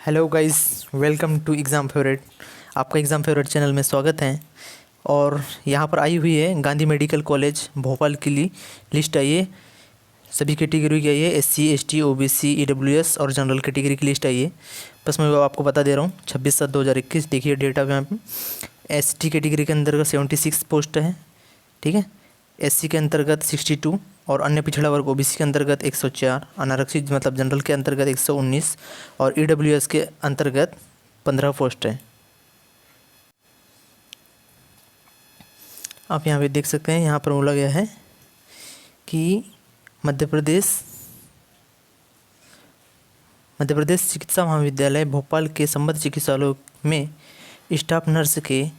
Hello guys, welcome to exam favourite. आपका exam favourite channel में स्वागत है। और यहाँ पर आई हुई है गांधी मेडिकल कॉलेज भोपाल की लिस्ट आई है। सभी कैटेगरी की आई है, SC ST OBC EWS और जनरल कैटेगरी की लिस्ट आई है। बस मैं वो आपको बता दे रहा हूँ। 26/7/2021 देखिए डेटा यहाँ पे। ST कैटेगरी के अंतर्गत 76 पोस्ट है, ठीक है। SC के अंतर्गत 62 और अन्य पिछड़ा वर्ग OBC के अंतर्गत 104, अनारक्षित मतलब जनरल के अंतर्गत 119 और EWS के अंतर्गत 15 पोस्ट है। आप यहाँ पे देख सकते हैं, यहाँ पर बोला गया है कि मध्य प्रदेश चिकित्सा महाविद्यालय भोपाल के संबद्ध चिकित्सालयों में स्टाफ नर्स के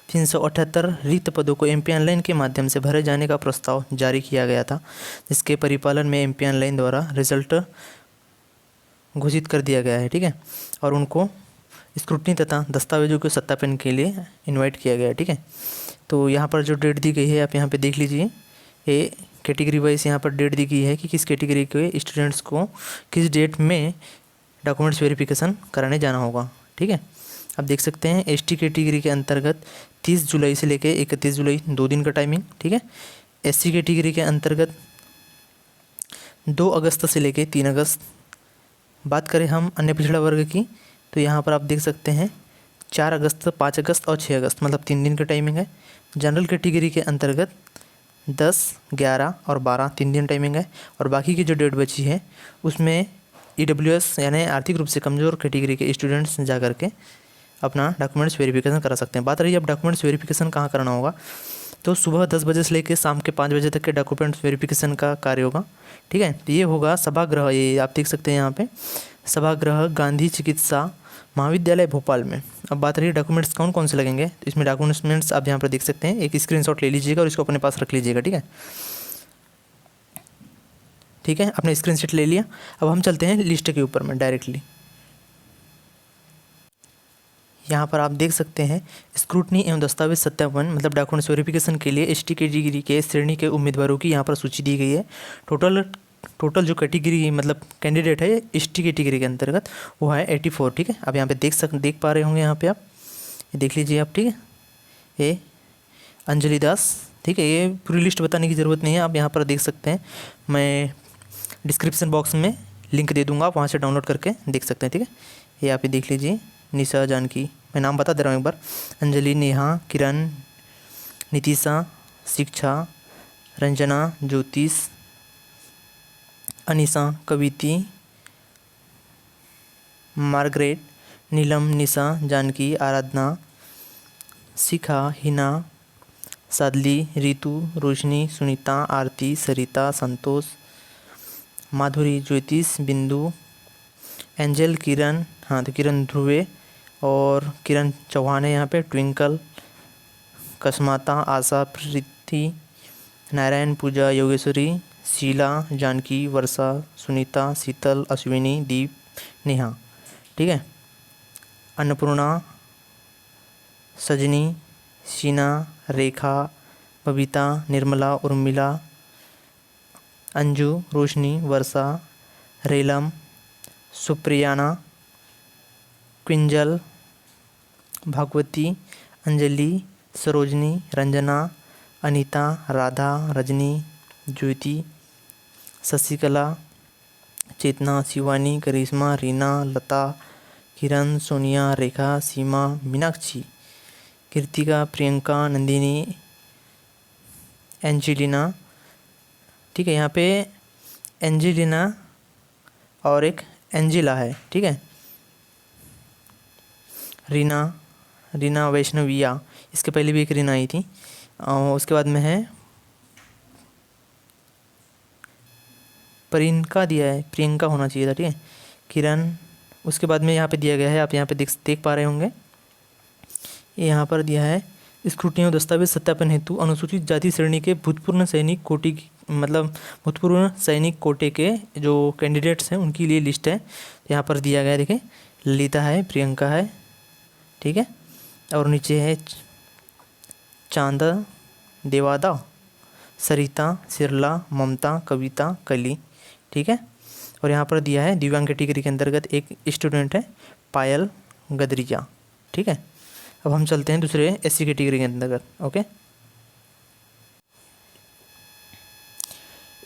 378 रिक्त पदों को MP ऑनलाइन के माध्यम से भरे जाने का प्रस्ताव जारी किया गया था, जिसके परिपालन में MP ऑनलाइन द्वारा रिजल्ट घोषित कर दिया गया है, ठीक है। और उनको स्क्रूटनी तथा दस्तावेजों के सत्यापन के लिए इनवाइट किया गया है, ठीक है। तो यहाँ पर जो डेट दी गई है आप यहाँ पे देख लीजिए। ये कैटेगरी वाइज यहाँ पर डेट दी गई है कि किस कैटेगरी के स्टूडेंट्स को किस डेट में डॉक्यूमेंट्स वेरिफिकेशन कराने जाना होगा, ठीक है। आप देख सकते हैं ST कैटेगरी के अंतर्गत 30 जुलाई से लेकर 31 जुलाई 2 दिन का टाइमिंग, ठीक है। SC कैटेगरी के अंतर्गत 2 अगस्त से लेकर 3 अगस्त। बात करें हम अन्य पिछड़ा वर्ग की, तो यहाँ पर आप देख सकते हैं 4 अगस्त, 5 अगस्त और 6 अगस्त, मतलब 3 दिन का टाइमिंग है। जनरल कैटेगरी के अंतर्गत 10, 11 और 12 3 दिन टाइमिंग है। और बाकी की जो डेट बची है उसमें EWS यानी आर्थिक रूप से कमज़ोर कैटेगरी के स्टूडेंट्स जा कर के अपना डॉक्यूमेंट्स वेरिफिकेशन करा सकते हैं। बात रही अब डॉक्यूमेंट्स वेरिफिकेशन कहाँ करना होगा, तो सुबह 10 बजे से लेकर शाम के 5 बजे तक के डॉक्यूमेंट्स वेरिफिकेशन का कार्य होगा, ठीक है। तो ये होगा सभागृह, ये आप देख सकते हैं यहाँ पे सभागृह गांधी चिकित्सा महाविद्यालय भोपाल में। अब बात रही डॉक्यूमेंट्स कौन कौन से लगेंगे, तो इसमें डॉक्यूमेंट्स आप यहाँ पर देख सकते हैं। एक स्क्रीनशॉट ले लीजिएगा और इसको अपने पास रख लीजिएगा, ठीक है। ठीक है, आपने स्क्रीनशॉट ले लिया। अब हम चलते हैं लिस्ट के ऊपर में डायरेक्टली। यहाँ पर आप देख सकते हैं स्क्रूटनी एवं दस्तावेज सत्यापन मतलब डॉक्यूमेंट्स वेरिफिकेशन के लिए ST कैटेगरी के श्रेणी के उम्मीदवारों की यहाँ पर सूची दी गई है। टोटल जो कैटेगरी मतलब कैंडिडेट है ST कैटेगरी के अंतर्गत वो है 84, ठीक है। अब यहाँ पे देख पा रहे होंगे, यहाँ पे आप ये देख लीजिए आप, ठीक है। ये अंजलि दास, ठीक है। ये पूरी लिस्ट बताने की ज़रूरत नहीं है, आप यहाँ पर देख सकते हैं। मैं डिस्क्रिप्शन बॉक्स में लिंक दे दूँगा, आप वहाँ से डाउनलोड करके देख सकते हैं, ठीक है। ये आप ये देख लीजिए, निशा जानकी, मैं नाम बता दे रहा हूँ एक बार। अंजलि, नेहा, किरण, नितिशा, शिक्षा, रंजना, ज्योतिष, अनीसा, कविति, मार्गरेट, नीलम, निशा, जानकी, आराधना, शिखा, हिना, सादली, रितु, रोशनी, सुनीता, आरती, सरिता, संतोष, माधुरी, ज्योतिष, बिंदु, एंजल, किरण, हाँ तो किरण ध्रुवे और किरण चौहान है यहाँ पे, ट्विंकल, कस्माता, आशा, प्रीति, नारायण, पूजा, योगेश्वरी, शीला, जानकी, वर्षा, सुनीता, शीतल, अश्विनी, दीप, नेहा, ठीक है। अन्नपूर्णा, सजनी, शीना, रेखा, बबीता, निर्मला, उर्मिला, अंजू, रोशनी, वर्षा, रेलम, सुप्रियाना, क्विंजल, भागवती, अंजलि, सरोजनी, रंजना, अनीता, राधा, रजनी, ज्योति, शशिकला, चेतना, शिवानी, करिश्मा, रीना, लता, किरण, सोनिया, रेखा, सीमा, मीनाक्षी, कृतिका, प्रियंका, नंदिनी, एंजेलिना, ठीक है। यहाँ पे एंजेलिना और एक एंजिला है, ठीक है। रीना वैष्णविया, इसके पहले भी एक रीना आई थी। और उसके बाद में है प्रियंका दिया है, प्रियंका होना चाहिए था, ठीक है। किरण, उसके बाद में यहाँ पे दिया गया है, आप यहाँ पे देख पा रहे होंगे, ये यहाँ पर दिया है स्क्रूटनी और दस्तावेज सत्यापन हेतु अनुसूचित जाति श्रेणी के भूतपूर्व सैनिक कोटि मतलब भूतपूर्व सैनिक कोटे के जो कैंडिडेट्स हैं उनके लिए लिस्ट है। यहाँ पर दिया गया है, देखिए ललिता है, प्रियंका है, ठीक है। और नीचे है चांदा, देवादा, सरिता, सिरला, ममता, कविता, कली, ठीक है। और यहाँ पर दिया है दिव्यांग कैटेगरी के अंतर्गत एक स्टूडेंट है पायल गदरिया, ठीक है। अब हम चलते हैं दूसरे एससी कैटेगरी के अंतर्गत। ओके,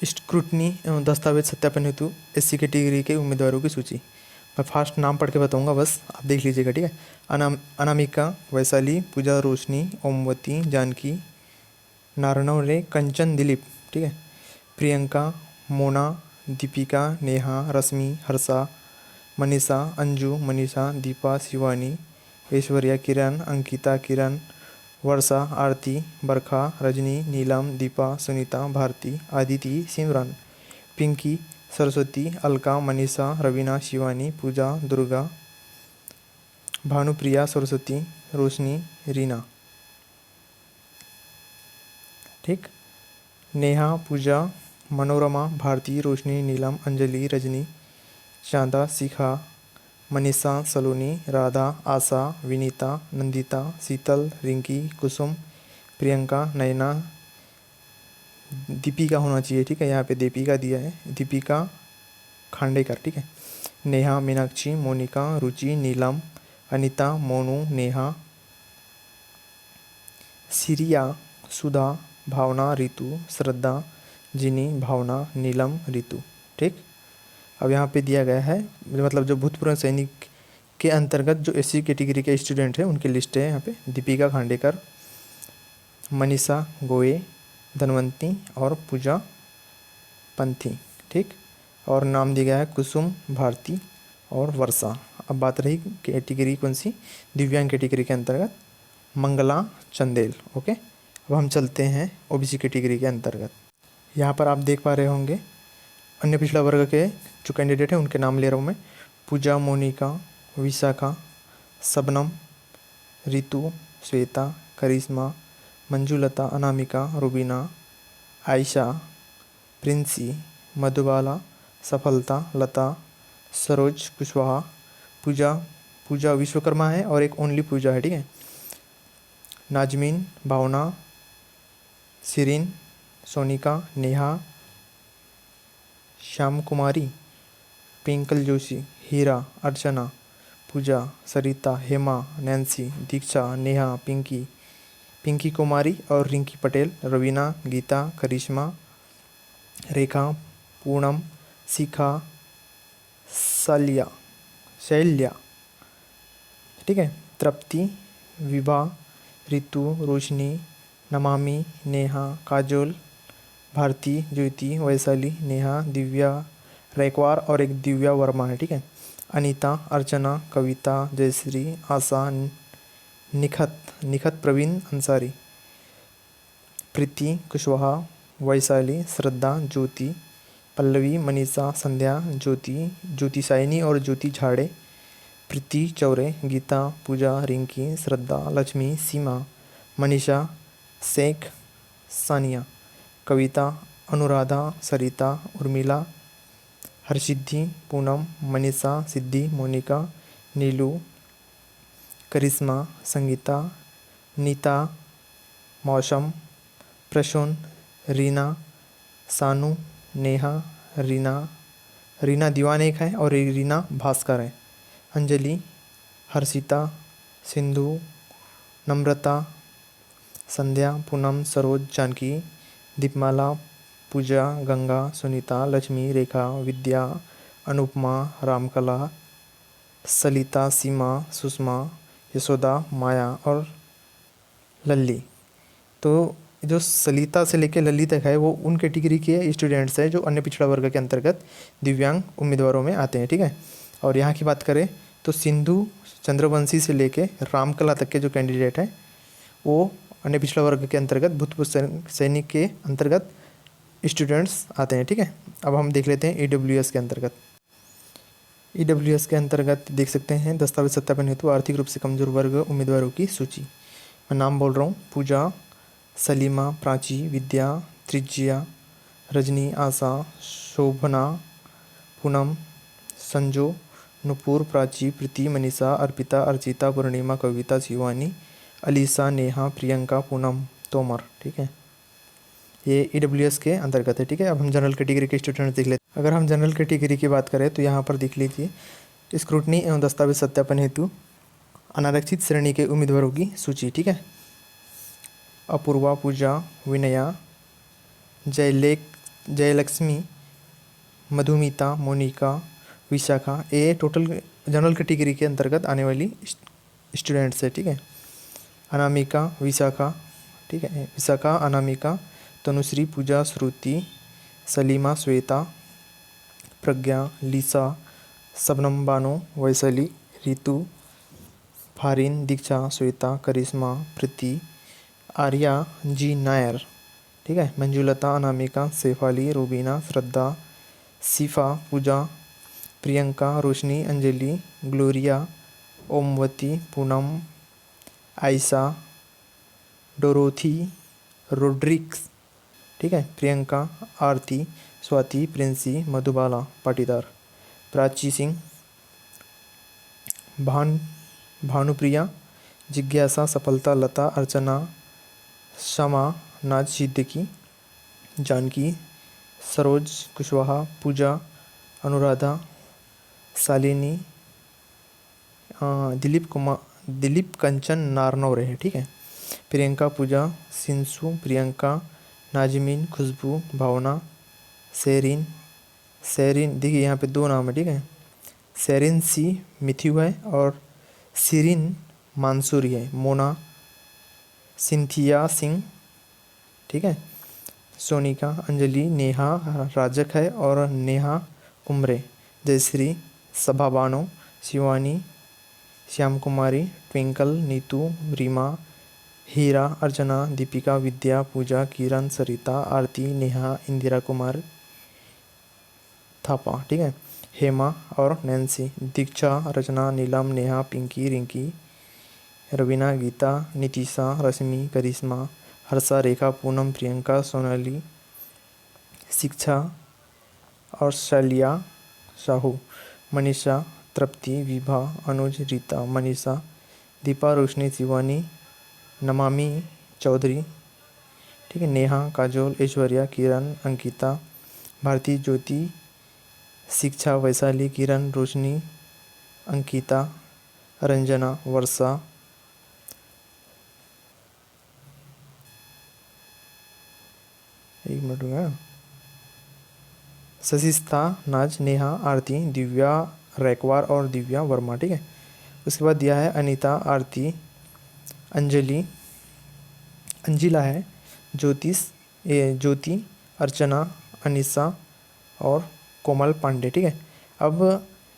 स्क्रूटनी दस्तावेज सत्यापन हेतु एससी कैटेगरी के उम्मीदवारों की सूची। मैं फास्ट नाम पढ़ के बताऊंगा, बस आप देख लीजिएगा, ठीक है। अनामिका, वैशाली, पूजा, रोशनी, ओमवती, जानकी, नारनवरे, कंचन, दिलीप, ठीक है। प्रियंका, मोना, दीपिका, नेहा, रश्मि, हर्षा, मनीषा, अंजू, मनीषा, दीपा, शिवानी, ऐश्वर्या, किरण, अंकिता, किरण, वर्षा, आरती, बरखा, रजनी, नीलम, दीपा, सुनीता, भारती, आदिति, सिमरन, पिंकी, सरस्वती, अलका, मनीषा, रवीना, शिवानी, पूजा, दुर्गा, भानुप्रिया, सरस्वती, रोशनी, रीना, ठीक। नेहा, पूजा, मनोरमा, भारती, रोशनी, नीलम, अंजलि, रजनी, चांदा, शिखा, मनीषा, सलोनी, राधा, आशा, विनीता, नंदिता, शीतल, रिंकी, कुसुम, प्रियंका, नयना, दीपिका होना चाहिए, ठीक है, यहाँ पे दीपिका दिया है, दीपिका खांडेकर, ठीक है। नेहा, मीनाक्षी, मोनिका, रुचि, नीलम, अनीता, मोनू, नेहा, सिरिया, सुधा, भावना, रितु, श्रद्धा, जिनी, भावना, नीलम, रितु, ठीक। अब यहाँ पे दिया गया है मतलब जो भूतपूर्व सैनिक के अंतर्गत जो एससी कैटेगरी के स्टूडेंट हैं उनकी लिस्ट है यहाँ पे। दीपिका खांडेकर, मनीषा गोये, धनवंती और पूजा पंथी, ठीक। और नाम दिया गया है कुसुम, भारती और वर्षा। अब बात रही कैटेगरी कौन सी, दिव्यांग कैटेगरी के अंतर्गत मंगला चंदेल। ओके, अब हम चलते हैं ओबीसी कैटेगरी के अंतर्गत। यहाँ पर आप देख पा रहे होंगे अन्य पिछड़ा वर्ग के जो कैंडिडेट हैं उनके नाम ले रहा हूँ मैं। पूजा, मोनिका, विशाखा, सबनम, रितु, श्वेता, करिश्मा, मंजुलता, अनामिका, रुबीना, आयशा, प्रिंसी, मधुबाला, सफलता, लता, सरोज कुशवाहा, पूजा विश्वकर्मा है और एक ओनली पूजा है, ठीक है। नाजमीन, भावना, सिरिन, सोनिका, नेहा, श्याम कुमारी, पिंकल जोशी, हीरा, अर्चना, पूजा, सरिता, हेमा, नैन्सी, दीक्षा, नेहा, पिंकी कुमारी और रिंकी पटेल, रवीना, गीता, करिश्मा, रेखा, पूनम, शिखा, शैल्या, ठीक है। तृप्ति, विभा, रितु, रोशनी, नमामि, नेहा, काजोल, भारती, ज्योति, वैशाली, नेहा, दिव्या रैकवार और एक दिव्या वर्मा है, ठीक है। अनीता, अर्चना, कविता, जयश्री, आशा, निखत, प्रवीण अंसारी, प्रीति कुशवाहा, वैशाली, श्रद्धा, ज्योति, पल्लवी, मनीषा, संध्या, ज्योति साइनी और ज्योति झाड़े, प्रीति चौरे, गीता, पूजा, रिंकी, श्रद्धा, लक्ष्मी, सीमा, मनीषा, शेख, सानिया, कविता, अनुराधा, सरिता, उर्मिला, हर्षिद्धि, पूनम, मनीषा, सिद्धि, मोनिका, नीलू, करिश्मा, संगीता, नीता, मौसम, प्रसून, रीना, सानू, नेहा, रीना दीवान एक है और रीना भास्कर है, अंजलि, हर्षिता, सिंधु, नम्रता, संध्या, पूनम, सरोज, जानकी, दीपमाला, पूजा, गंगा, सुनीता, लक्ष्मी, रेखा, विद्या, अनुपमा, रामकला, सलिता, सीमा, सुषमा, यशोदा, माया और लल्ली। तो जो सलिता से लेकर लल्ली तक है वो उन कैटेगरी के स्टूडेंट्स हैं जो अन्य पिछड़ा वर्ग के अंतर्गत दिव्यांग उम्मीदवारों में आते हैं, ठीक है। और यहाँ की बात करें तो सिंधु चंद्रवंशी से लेके रामकला तक के जो कैंडिडेट हैं वो अन्य पिछड़ा वर्ग के अंतर्गत भूतपूर्व सैनिक के अंतर्गत स्टूडेंट्स आते हैं, ठीक है। अब हम देख लेते हैं ईडब्ल्यूएस के अंतर्गत। ईडब्ल्यूएस के अंतर्गत देख सकते हैं दस्तावेज सत्यापन हेतु आर्थिक रूप से कमजोर वर्ग उम्मीदवारों की सूची। मैं नाम बोल रहा हूँ। पूजा, सलीमा, प्राची, विद्या, त्रिज्या, रजनी, आशा, शोभना, पूनम, संजो, नुपुर, प्राची, प्रीति, मनीषा, अर्पिता, अर्चिता, पूर्णिमा, कविता, शिवानी, अलीसा, नेहा, प्रियंका, पूनम, तोमर, ठीक है। ये ईडब्ल्यूएस के अंतर्गत है, ठीक है। अब हम जनरल कैटेगरी के स्टूडेंट देख लेते हैं। अगर हम जनरल कैटेगरी की बात करें तो यहाँ पर देख लीजिए, स्क्रूटनी एवं दस्तावेज सत्यापन हेतु अनारक्षित श्रेणी के उम्मीदवारों की सूची, ठीक है। अपूर्वा, पूजा, विनया, जयलक्ष्मी, मधुमिता, मोनिका, विशाखा, ये टोटल जनरल कैटेगरी के अंतर्गत आने वाली स्टूडेंट्स है, ठीक है। अनामिका, विशाखा, ठीक है, विशाखा, अनामिका, तनुश्री, पूजा, श्रुति, सलीमा, श्वेता, प्रज्ञा, लिसा, शबनम, बानो, वैशाली, रितु, फारिन, दीक्षा, श्वेता, करिश्मा, प्रीति, आर्या जी नायर, ठीक है, Manjulata, Anamika, Shefali, Rubina, Shraddha, Shifa, Pooja, Priyanka, Roshni, Anjali, Gloria, Omvati, Poonam, Ayesha, Dorothy, Rodrigues, ठीक है, प्रियंका, आरती, स्वाति, प्रिंसी, मधुबाला, पाटीदार, प्राची सिंह, भानुप्रिया, जिज्ञासा, सफलता, लता, अर्चना, शमा, नाज सिद्दीकी, जानकी, सरोज कुशवाहा, पूजा, अनुराधा, शालिनी, दिलीप कंचन नारनौरे है, ठीक है। प्रियंका, पूजा, सिंसू, प्रियंका, नाजमीन, खुशबू, भावना, सेरिन, देखिए यहाँ पे 2 नाम है, ठीक है। सेरिन सी मिथ्यू है और सिरिन मानसूरी है। मोना, सिंथिया सिंह, ठीक है। सोनिका, अंजलि, नेहा राजक है और नेहा उम्रे, जयश्री, सभा बानो, शिवानी, श्याम कुमारी, ट्विंकल, नीतू, रीमा, हीरा, अर्चना, दीपिका, विद्या, पूजा, किरण, सरिता, आरती, नेहा, इंदिरा कुमार थापा, ठीक है। हेमा और नैन्सी, दीक्षा, रचना, नीलम, नेहा, पिंकी, रिंकी, रवीना, गीता, नितिशा, रश्मि, करिश्मा, हर्षा, रेखा, पूनम, प्रियंका, सोनाली, शिक्षा और शैलिया साहू, मनीषा, तृप्ति, विभा, अनुज, रीता, मनीषा, दीपा, रोशनी, शिवानी, नमामि चौधरी, ठीक है, नेहा, काजोल, ऐश्वर्या, किरण, अंकिता, भारती, ज्योति, शिक्षा, वैशाली, किरण, रोशनी, अंकिता, रंजना, वर्षा, एक मिनट हुआ, सशिस्ता, नाज, नेहा, आरती, दिव्या रैकवार और दिव्या वर्मा, ठीक है। उसके बाद दिया है अनीता, आरती, अंजलि, अंजिला है, ज्योति, अर्चना, अनिशा और कोमल पांडे, ठीक है। अब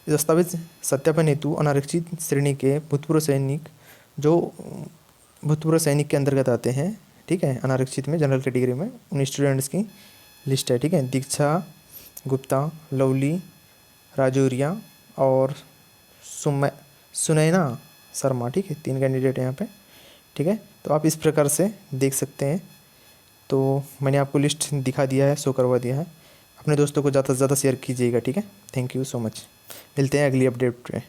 दस्तावेज सत्यापन हेतु अनारक्षित श्रेणी के भूतपूर्व सैनिक के अंतर्गत आते हैं, ठीक है। अनारक्षित में जनरल कैटेगरी में उन स्टूडेंट्स की लिस्ट है, ठीक है। दीक्षा गुप्ता, लवली राजौरिया और सुनैना शर्मा, ठीक है। 3 कैंडिडेट हैं यहाँ पे, ठीक है। तो आप इस प्रकार से देख सकते हैं। तो मैंने आपको लिस्ट दिखा दिया है, शो करवा दिया है। अपने दोस्तों को ज़्यादा से ज़्यादा शेयर कीजिएगा, ठीक है। Thank you so much. मिलते हैं अगली अपडेट में।